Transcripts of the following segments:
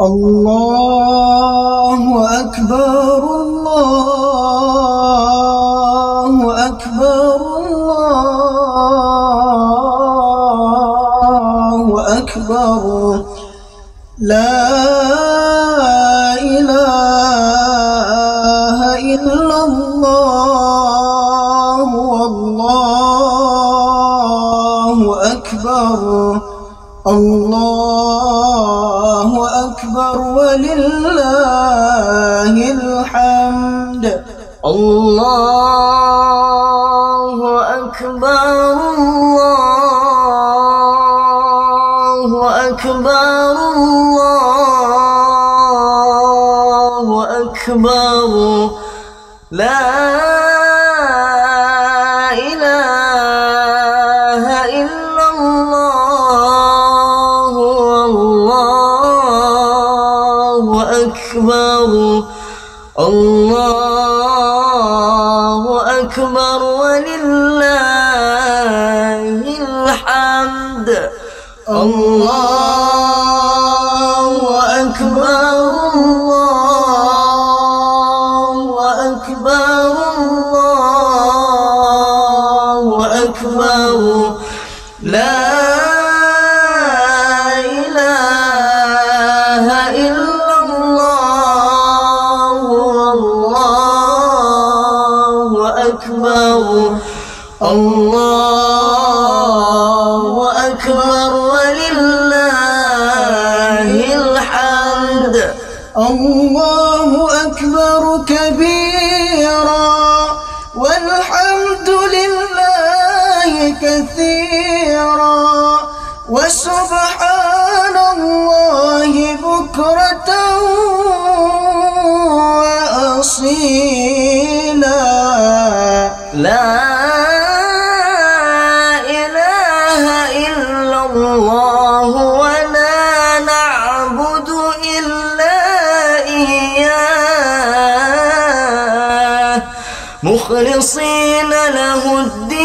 الله أكبر الله أكبر الله أكبر لا إله إلا الله والله أكبر الله أكبر ولله الحمد الله أكبر الله أكبر الله أكبر لا إله إلا الله والله أكبر الله أكبر ولله الحمد الله أكبر الله أكبر الله أكبر لا إله إلا الله والله أكبر الله أكبر ولله الحمد الله أكبر كبيرا والحمد لله كثيرا وسبحان الله بكرة وأصيلا لا إله إلا الله ولا نعبد إلا إياه مخلصين له الدين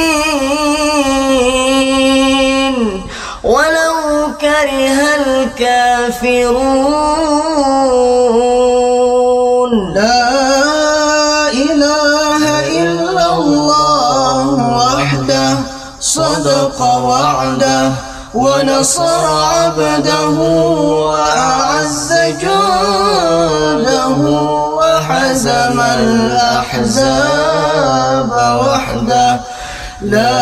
ولو كره الكافرون لا إله إلا الله وحده صدق وعده ونصر عبده وأعز جنده وحزم الأحزاب وحده لا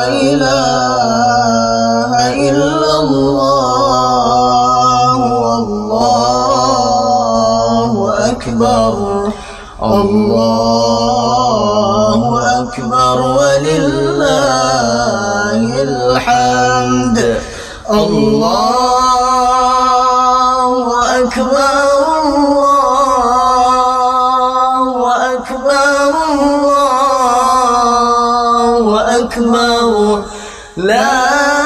إله إلا الله والله أكبر الله أكبر ولله الحمد الله أكبر الله أكبر الله أكبر لا